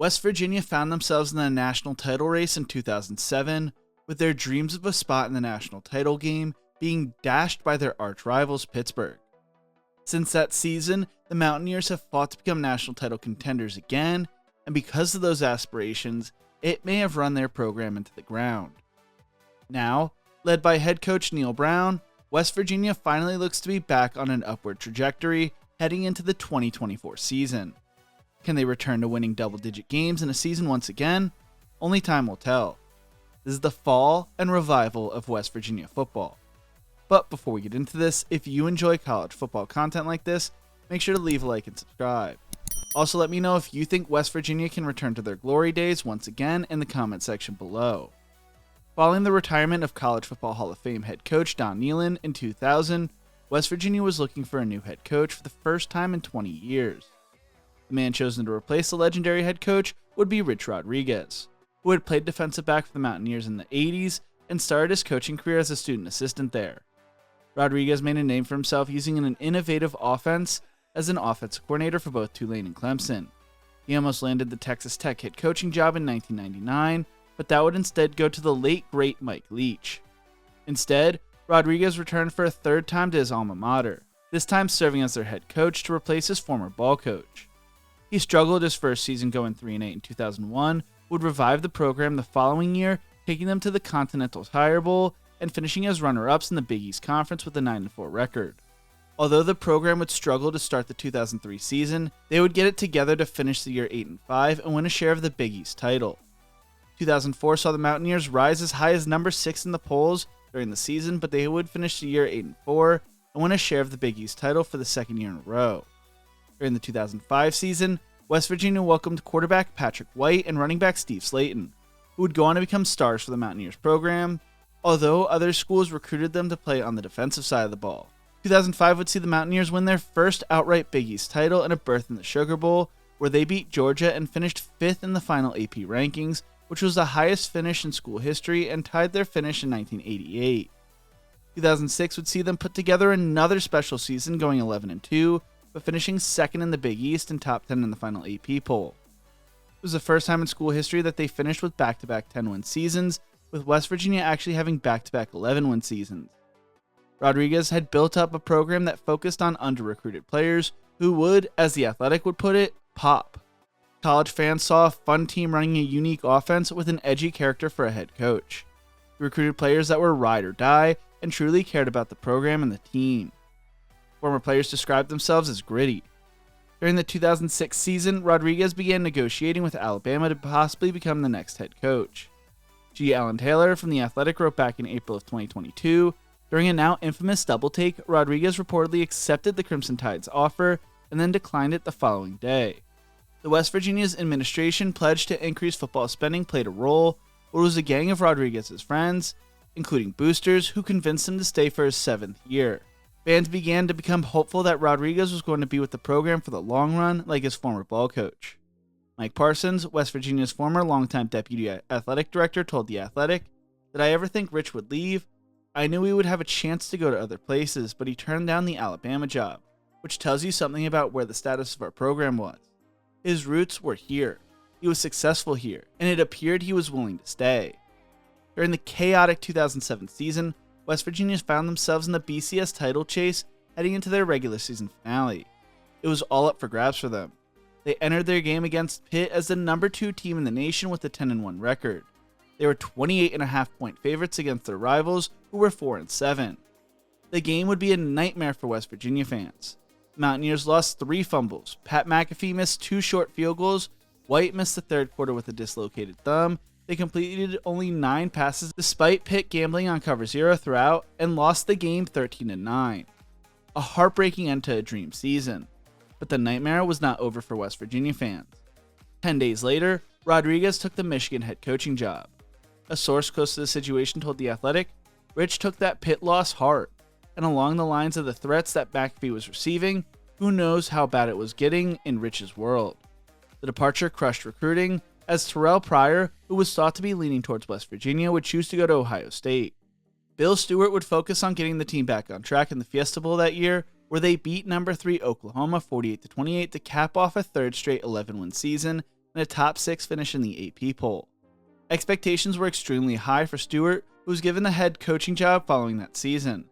West Virginia found themselves in the national title race in 2007, with their dreams of a spot in the national title game being dashed by their arch rivals Pittsburgh. Since that season, the Mountaineers have fought to become national title contenders again, and because of those aspirations, it may have run their program into the ground. Now, led by head coach Neal Brown, West Virginia finally looks to be back on an upward trajectory heading into the 2024 season. Can they return to winning double-digit games in a season once again? Only time will tell. This is the fall and revival of West Virginia football. But before we get into this, if you enjoy college football content like this, make sure to leave a like and subscribe. Also, let me know if you think West Virginia can return to their glory days once again in the comment section below. Following the retirement of College Football Hall of Fame head coach Don Nehlen in 2000, West Virginia was looking for a new head coach for the first time in 20 years. The man chosen to replace the legendary head coach would be Rich Rodriguez, who had played defensive back for the Mountaineers in the 80s and started his coaching career as a student assistant there. Rodriguez made a name for himself using an innovative offense as an offensive coordinator for both Tulane and Clemson. He almost landed the Texas Tech head coaching job in 1999, but that would instead go to the late great Mike Leach. Instead, Rodriguez returned for a third time to his alma mater, this time serving as their head coach to replace his former ball coach. He struggled his first season going 3-8 in 2001, would revive the program the following year, taking them to the Continental Tire Bowl and finishing as runner-ups in the Big East Conference with a 9-4 record. Although the program would struggle to start the 2003 season, they would get it together to finish the year 8-5 and win a share of the Big East title. 2004 saw the Mountaineers rise as high as number 6 in the polls during the season, but they would finish the year 8-4 and win a share of the Big East title for the second year in a row. During the 2005 season, West Virginia welcomed quarterback Patrick White and running back Steve Slayton, who would go on to become stars for the Mountaineers program, although other schools recruited them to play on the defensive side of the ball. 2005 would see the Mountaineers win their first outright Big East title and a berth in the Sugar Bowl, where they beat Georgia and finished 5th in the final AP rankings, which was the highest finish in school history and tied their finish in 1988. 2006 would see them put together another special season going 11-2, but finishing 2nd in the Big East and top 10 in the final AP poll. It was the first time in school history that they finished with back-to-back 10-win seasons, with West Virginia actually having back-to-back 11-win seasons. Rodriguez had built up a program that focused on under-recruited players who would, as The Athletic would put it, pop. College fans saw a fun team running a unique offense with an edgy character for a head coach. He recruited players that were ride or die and truly cared about the program and the team. Former players described themselves as gritty. During the 2006 season, Rodriguez began negotiating with Alabama to possibly become the next head coach. G. Allen Taylor from The Athletic wrote back in April of 2022, during a now infamous double take, Rodriguez reportedly accepted the Crimson Tide's offer and then declined it the following day. The West Virginia's administration pledged to increase football spending played a role, but it was a gang of Rodriguez's friends, including boosters, who convinced him to stay for his 7th year. Fans began to become hopeful that Rodriguez was going to be with the program for the long run, like his former ball coach. Mike Parsons, West Virginia's former longtime deputy athletic director, told The Athletic, "Did I ever think Rich would leave? I knew he would have a chance to go to other places, but he turned down the Alabama job, which tells you something about where the status of our program was. His roots were here. He was successful here, and it appeared he was willing to stay." During the chaotic 2007 season, West Virginia found themselves in the BCS title chase heading into their regular season finale. It was all up for grabs for them. They entered their game against Pitt as the number 2 team in the nation with a 10-1 record. They were 28.5-point favorites against their rivals, who were 4-7. The game would be a nightmare for West Virginia fans. The Mountaineers lost 3 fumbles. Pat McAfee missed 2 short field goals. White missed the third quarter with a dislocated thumb. They completed only 9 passes despite Pitt gambling on cover 0 throughout and lost the game 13-9. A heartbreaking end to a dream season. But the nightmare was not over for West Virginia fans. 10 days later, Rodriguez took the Michigan head coaching job. A source close to the situation told The Athletic, "Rich took that Pitt loss hard, and along the lines of the threats that McAfee was receiving, who knows how bad it was getting in Rich's world." The departure crushed recruiting, as Terrell Pryor, who was thought to be leaning towards West Virginia, would choose to go to Ohio State. Bill Stewart would focus on getting the team back on track in the Fiesta Bowl that year, where they beat number 3 Oklahoma 48-28 to cap off a third straight 11-win season and a top 6 finish in the AP poll. Expectations were extremely high for Stewart, who was given the head coaching job following that season.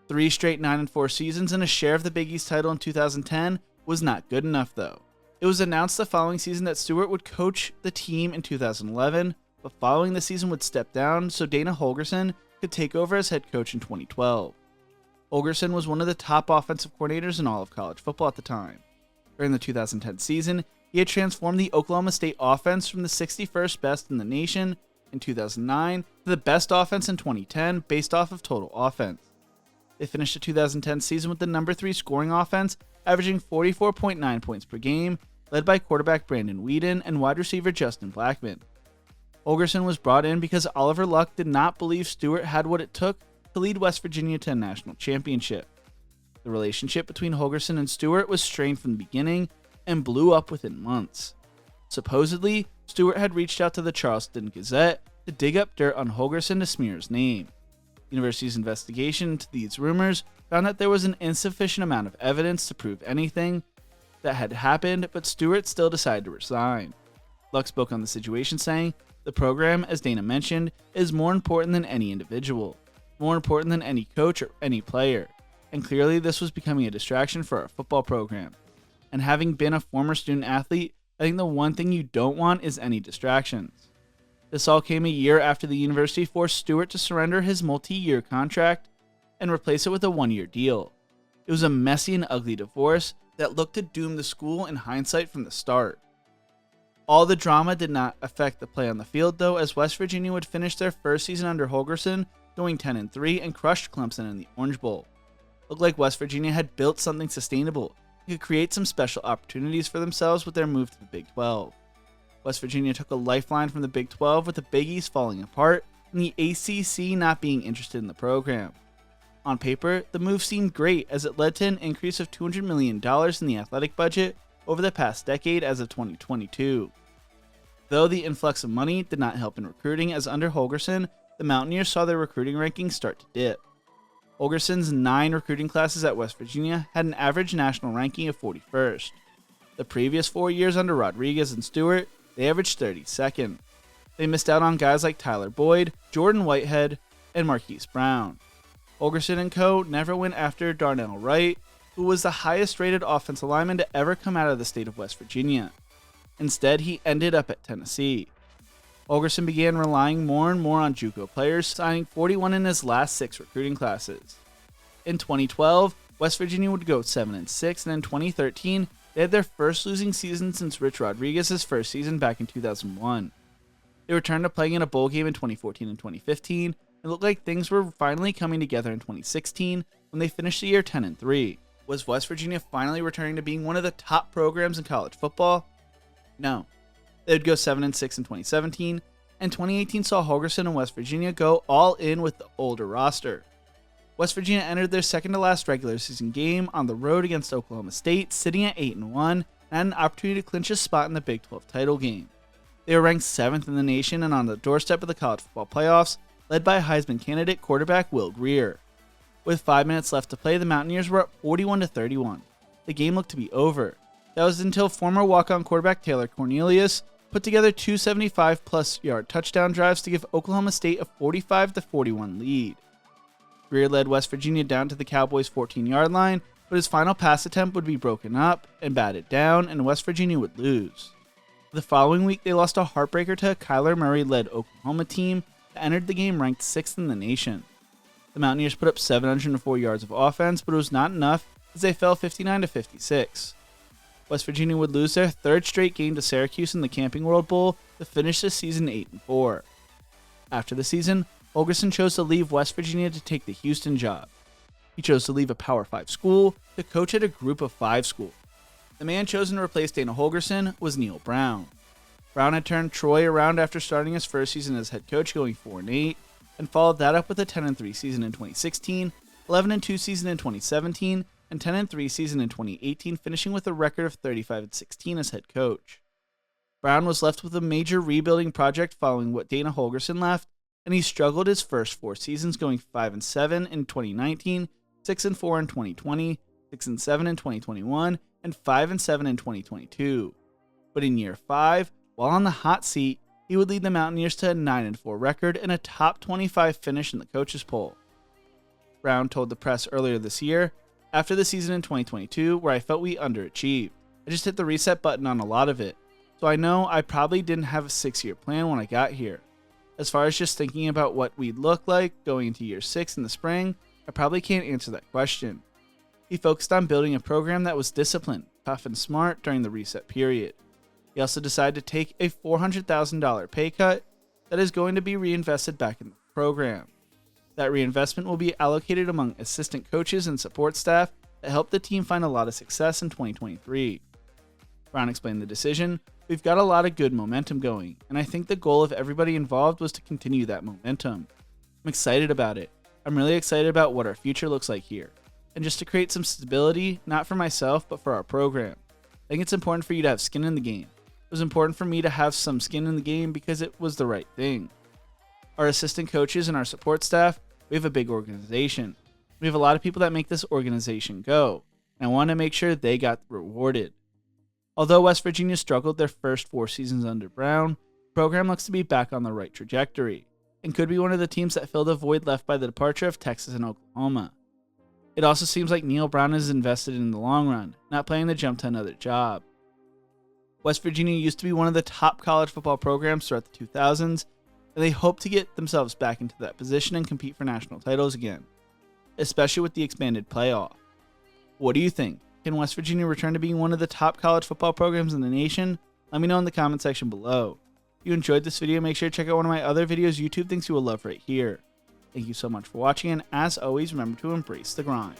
3 straight 9-4 seasons and a share of the Big East title in 2010 was not good enough though. It was announced the following season that Stewart would coach the team in 2011, but following the season would step down so Dana Holgorsen could take over as head coach in 2012. Holgorsen was one of the top offensive coordinators in all of college football at the time. During the 2010 season, he had transformed the Oklahoma State offense from the 61st best in the nation in 2009 to the best offense in 2010 based off of total offense. They finished the 2010 season with the number 3 scoring offense, averaging 44.9 points per game, led by quarterback Brandon Weeden and wide receiver Justin Blackmon. Holgorsen was brought in because Oliver Luck did not believe Stewart had what it took to lead West Virginia to a national championship. The relationship between Holgorsen and Stewart was strained from the beginning and blew up within months. Supposedly, Stewart had reached out to the Charleston Gazette to dig up dirt on Holgorsen to smear his name. The university's investigation into these rumors found that there was an insufficient amount of evidence to prove anything that had happened, but Stewart still decided to resign. Luck spoke on the situation saying, "The program, as Dana mentioned, is more important than any individual, more important than any coach or any player, and clearly this was becoming a distraction for our football program. And having been a former student athlete, I think the one thing you don't want is any distractions." This all came a year after the university forced Stewart to surrender his multi-year contract and replace it with a 1-year deal. It was a messy and ugly divorce that looked to doom the school in hindsight from the start. All the drama did not affect the play on the field though, as West Virginia would finish their first season under Holgorsen going 10-3 and crushed Clemson in the Orange Bowl. It looked like West Virginia had built something sustainable and could create some special opportunities for themselves with their move to the Big 12. West Virginia took a lifeline from the Big 12 with the Big East falling apart and the ACC not being interested in the program. On paper, the move seemed great as it led to an increase of $200 million in the athletic budget over the past decade as of 2022. Though the influx of money did not help in recruiting, as under Holgorsen, the Mountaineers saw their recruiting rankings start to dip. Holgorsen's 9 recruiting classes at West Virginia had an average national ranking of 41st. The previous 4 years under Rodriguez and Stewart, they averaged 32nd. They missed out on guys like Tyler Boyd, Jordan Whitehead, and Marquise Brown. Holgorsen and co. never went after Darnell Wright, who was the highest rated offensive lineman to ever come out of the state of West Virginia. Instead, he ended up at Tennessee. Holgorsen began relying more and more on JUCO players, signing 41 in his last 6 recruiting classes. In 2012, West Virginia would go 7-6, and in 2013, they had their first losing season since Rich Rodriguez's first season back in 2001. They returned to playing in a bowl game in 2014 and 2015, and looked like things were finally coming together in 2016 when they finished the year 10-3. Was West Virginia finally returning to being one of the top programs in college football? No. They would go 7-6 in 2017, and 2018 saw Holgorsen and West Virginia go all in with the older roster. West Virginia entered their second to last regular season game on the road against Oklahoma State, sitting at 8-1, and had an opportunity to clinch a spot in the Big 12 title game. They were ranked 7th in the nation and on the doorstep of the college football playoffs, led by Heisman candidate quarterback Will Grier. With 5 minutes left to play, the Mountaineers were up 41-31. The game looked to be over. That was until former walk-on quarterback Taylor Cornelius put together 2 75-plus yard touchdown drives to give Oklahoma State a 45-41 lead. Grier led West Virginia down to the Cowboys' 14-yard line, but his final pass attempt would be broken up and batted down, and West Virginia would lose. The following week, they lost a heartbreaker to a Kyler Murray-led Oklahoma team that entered the game ranked 6th in the nation. The Mountaineers put up 704 yards of offense, but it was not enough as they fell 59-56. West Virginia would lose their 3rd straight game to Syracuse in the Camping World Bowl to finish the season 8-4. After the season, Holgorsen chose to leave West Virginia to take the Houston job. He chose to leave a Power 5 school to coach at a Group of 5 school. The man chosen to replace Dana Holgorsen was Neal Brown. Brown had turned Troy around after starting his first season as head coach going 4-8, and followed that up with a 10-3 season in 2016, 11-2 season in 2017, and 10-3 season in 2018, finishing with a record of 35-16 as head coach. Brown was left with a major rebuilding project following what Dana Holgorsen left, and he struggled his first 4 seasons, going 5-7 in 2019, 6-4 in 2020, 6-7 in 2021, and 5-7 in 2022. but in year 5, while on the hot seat, he would lead the Mountaineers to a 9-4 record and a top 25 finish in the coaches poll. Brown told the press earlier this year, "After the season in 2022, where I felt we underachieved, I just hit the reset button on a lot of it, so I know I probably didn't have a 6-year plan when I got here. As far as just thinking about what we'd look like going into year 6 in the spring, I probably can't answer that question." He focused on building a program that was disciplined, tough, and smart during the reset period. He also decided to take a $400,000 pay cut that is going to be reinvested back in the program. That reinvestment will be allocated among assistant coaches and support staff that helped the team find a lot of success in 2023. Brown explained the decision, "We've got a lot of good momentum going, and I think the goal of everybody involved was to continue that momentum. I'm excited about it. I'm really excited about what our future looks like here, and just to create some stability, not for myself, but for our program. I think it's important for you to have skin in the game. It was important for me to have some skin in the game because it was the right thing. Our assistant coaches and our support staff, we have a big organization. We have a lot of people that make this organization go, and I want to make sure they got rewarded." Although West Virginia struggled their first 4 seasons under Brown, the program looks to be back on the right trajectory, and could be one of the teams that fill the void left by the departure of Texas and Oklahoma. It also seems like Neal Brown is invested in the long run, not playing the jump to another job. West Virginia used to be one of the top college football programs throughout the 2000s, and they hope to get themselves back into that position and compete for national titles again, especially with the expanded playoff. What do you think? Can West Virginia return to being one of the top college football programs in the nation? Let me know in the comment section below. If you enjoyed this video, make sure to check out one of my other videos YouTube thinks you will love right here. Thank you so much for watching, and as always, remember to embrace the grind.